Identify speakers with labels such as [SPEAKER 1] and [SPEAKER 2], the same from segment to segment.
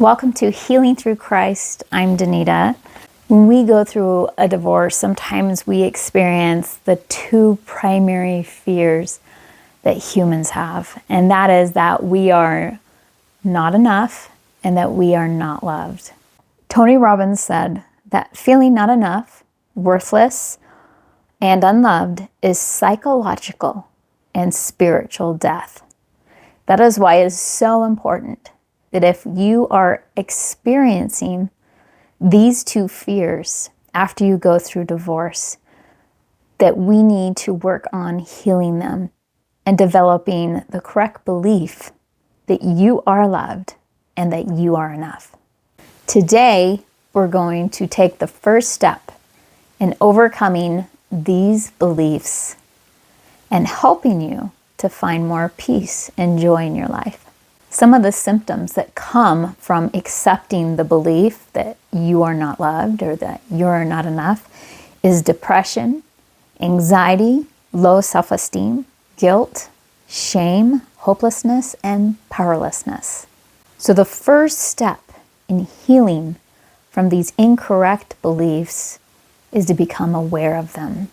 [SPEAKER 1] Welcome to Healing Through Christ. I'm Danita. When we go through a divorce, sometimes we experience the two primary fears that humans have, and that is that we are not enough and that we are not loved. Tony Robbins said that feeling not enough, worthless, and unloved is psychological and spiritual death. That is why it is so important that if you are experiencing these two fears after you go through divorce, that we need to work on healing them and developing the correct belief that you are loved and that you are enough. Today, we're going to take the first step in overcoming these beliefs and helping you to find more peace and joy in your life. Some of the symptoms that come from accepting the belief that you are not loved or that you are not enough is depression, anxiety, low self-esteem, guilt, shame, hopelessness, and powerlessness. So the first step in healing from these incorrect beliefs is to become aware of them.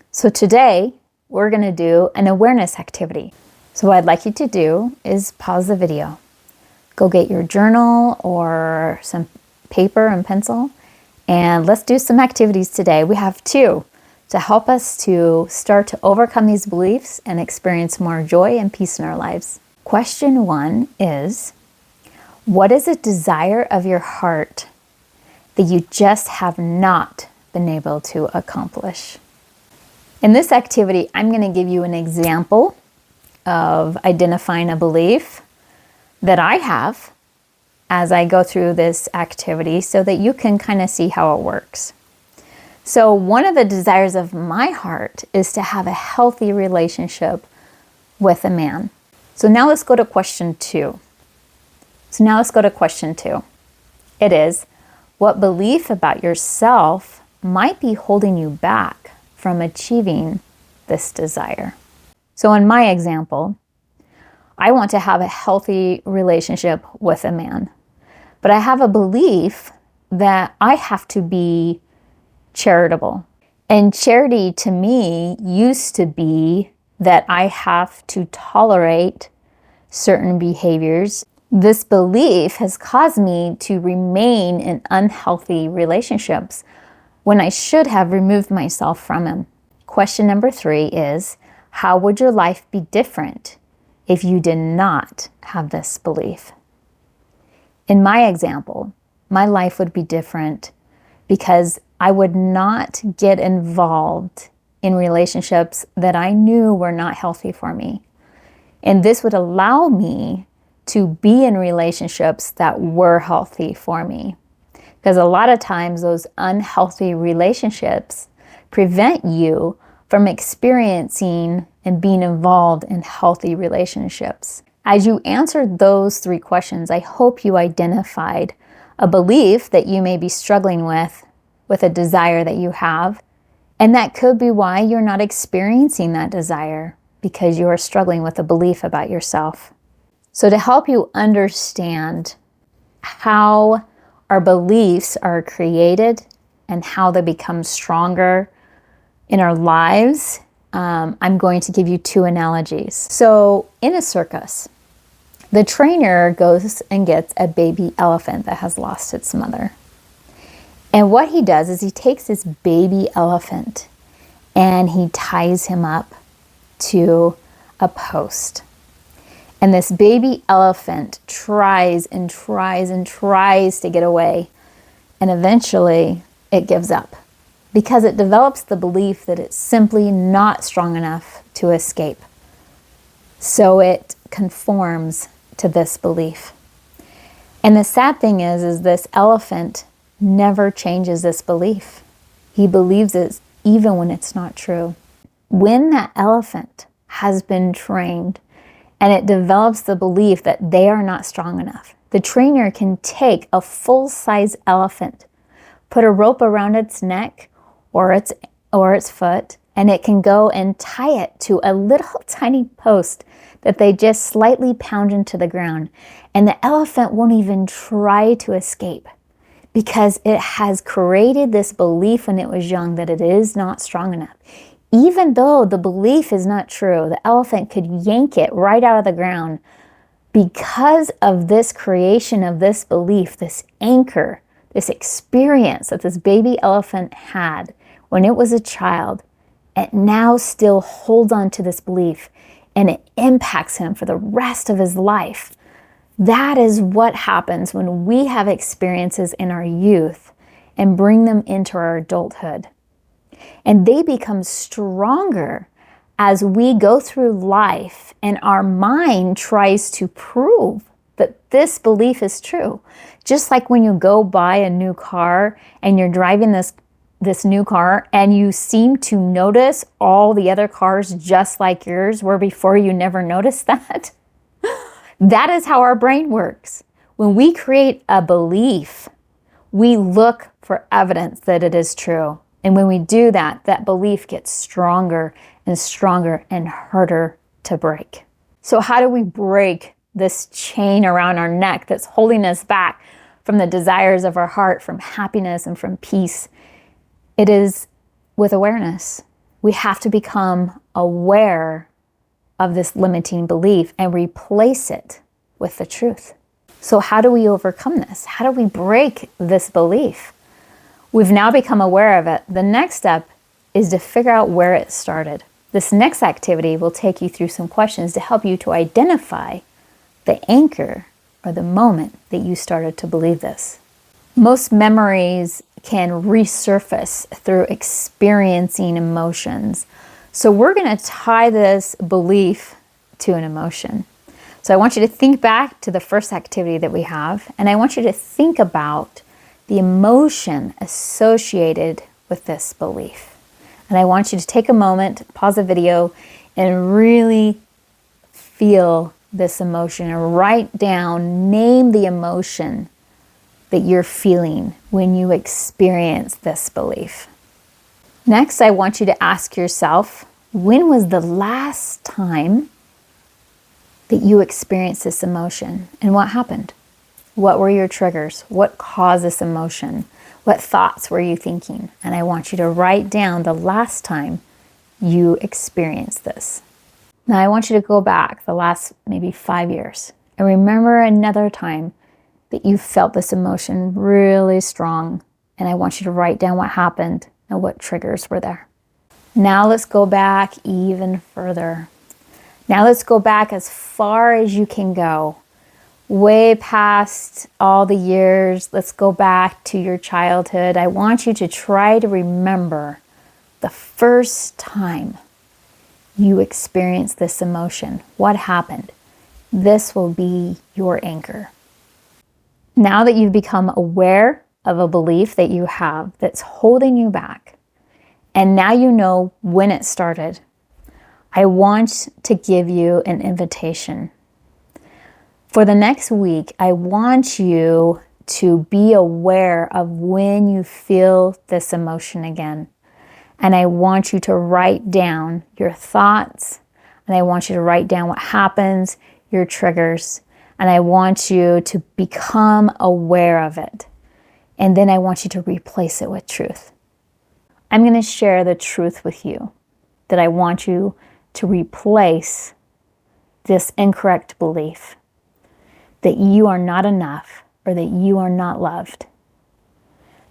[SPEAKER 1] So today, we're going to do an awareness activity. So what I'd like you to do is pause the video. Go get your journal or some paper and pencil, and let's do some activities today. We have two to help us to start to overcome these beliefs and experience more joy and peace in our lives. Question 1 is, what is a desire of your heart that you just have not been able to accomplish? In this activity, I'm going to give you an example of identifying a belief that I have as I go through this activity so that you can kind of see how it works. So one of the desires of my heart is to have a healthy relationship with a man. So now let's go to question 2. It is, what belief about yourself might be holding you back from achieving this desire? So in my example, I want to have a healthy relationship with a man, but I have a belief that I have to be charitable. And charity to me used to be that I have to tolerate certain behaviors. This belief has caused me to remain in unhealthy relationships when I should have removed myself from them. Question number 3 is, how would your life be different if you did not have this belief? In my example, my life would be different because I would not get involved in relationships that I knew were not healthy for me. And this would allow me to be in relationships that were healthy for me. Because a lot of times those unhealthy relationships prevent you from experiencing and being involved in healthy relationships. As you answered those 3 questions, I hope you identified a belief that you may be struggling with a desire that you have. And that could be why you're not experiencing that desire, because you are struggling with a belief about yourself. So to help you understand how our beliefs are created and how they become stronger in our lives, I'm going to give you 2 analogies. So in a circus, the trainer goes and gets a baby elephant that has lost its mother. And what he does is he takes this baby elephant and he ties him up to a post. And this baby elephant tries and tries and tries to get away. And eventually it gives up, because it develops the belief that it's simply not strong enough to escape. So it conforms to this belief. And the sad thing is this elephant never changes this belief. He believes it even when it's not true. When that elephant has been trained and it develops the belief that they are not strong enough, the trainer can take a full-size elephant, put a rope around its neck or its foot, and it can go and tie it to a little tiny post that they just slightly pound into the ground, and the elephant won't even try to escape because it has created this belief when it was young that it is not strong enough. Even though the belief is not true, the elephant could yank it right out of the ground because of this creation of this belief, this anchor, this experience that this baby elephant had when it was a child. It now still holds on to this belief, and it impacts him for the rest of his life. That is what happens when we have experiences in our youth and bring them into our adulthood. And they become stronger as we go through life and our mind tries to prove that this belief is true. Just like when you go buy a new car and you're driving this new car and you seem to notice all the other cars just like yours, where before you never noticed that. That is how our brain works. When we create a belief, we look for evidence that it is true. And when we do that, that belief gets stronger and stronger and harder to break. So how do we break this chain around our neck that's holding us back from the desires of our heart, from happiness and from peace? It is with awareness. We have to become aware of this limiting belief and replace it with the truth. So how do we overcome this? How do we break this belief? We've now become aware of it. The next step is to figure out where it started. This next activity will take you through some questions to help you to identify the anchor or the moment that you started to believe this. Most memories can resurface through experiencing emotions. So we're going to tie this belief to an emotion. So I want you to think back to the first activity that we have, and I want you to think about the emotion associated with this belief. And I want you to take a moment, pause the video, and really feel this emotion and write down, name the emotion that you're feeling when you experience this belief. Next, I want you to ask yourself, when was the last time that you experienced this emotion, and what happened? What were your triggers? What caused this emotion? What thoughts were you thinking? And I want you to write down the last time you experienced this. Now I want you to go back the last maybe 5 years and remember another time that you felt this emotion really strong. And I want you to write down what happened and what triggers were there. Now let's go back even further. Now let's go back as far as you can go. Way past all the years. Let's go back to your childhood. I want you to try to remember the first time you experienced this emotion. What happened? This will be your anchor. Now that you've become aware of a belief that you have that's holding you back, and now you know when it started, I want to give you an invitation. For the next week, I want you to be aware of when you feel this emotion again. And I want you to write down your thoughts, and I want you to write down what happens, your triggers, and I want you to become aware of it. And then I want you to replace it with truth. I'm going to share the truth with you, that I want you to replace this incorrect belief that you are not enough or that you are not loved.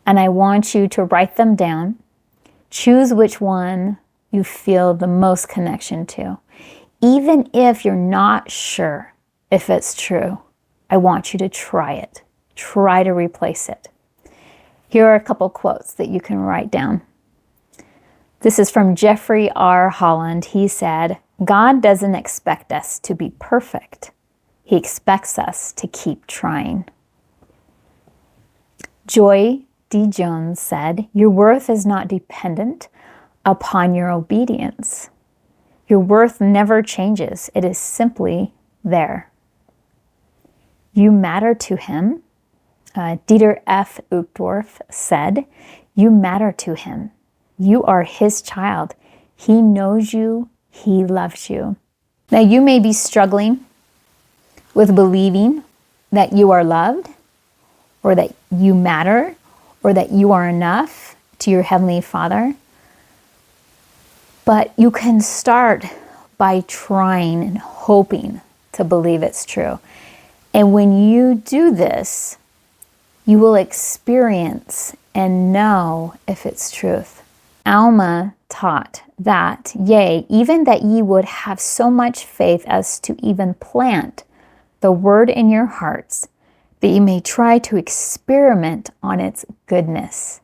[SPEAKER 1] And I want you to write them down. Choose which one you feel the most connection to. Even if you're not sure if it's true, I want you to try it. Try to replace it. Here are a couple quotes that you can write down. This is from Jeffrey R. Holland. He said, "God doesn't expect us to be perfect. He expects us to keep trying." Joy D. Jones said, "Your worth is not dependent upon your obedience. Your worth never changes. It is simply there." You matter to him. Dieter F. Uchtdorf said, "You matter to him. You are his child. He knows you. He loves you." Now, you may be struggling with believing that you are loved, or that you matter, or that you are enough to your Heavenly Father. But you can start by trying and hoping to believe it's true. And when you do this, you will experience and know if it's truth. Alma taught that, yea, even that ye would have so much faith as to even plant the word in your hearts, that you may try to experiment on its goodness.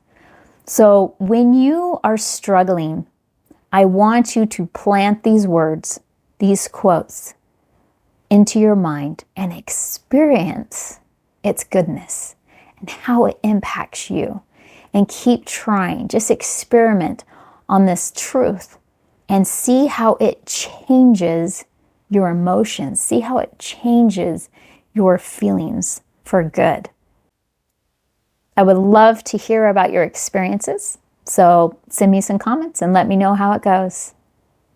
[SPEAKER 1] So when you are struggling, I want you to plant these words, these quotes, into your mind and experience its goodness and how it impacts you. And keep trying. Just experiment on this truth and see how it changes your emotions. See how it changes your feelings for good. I would love to hear about your experiences. So send me some comments and let me know how it goes.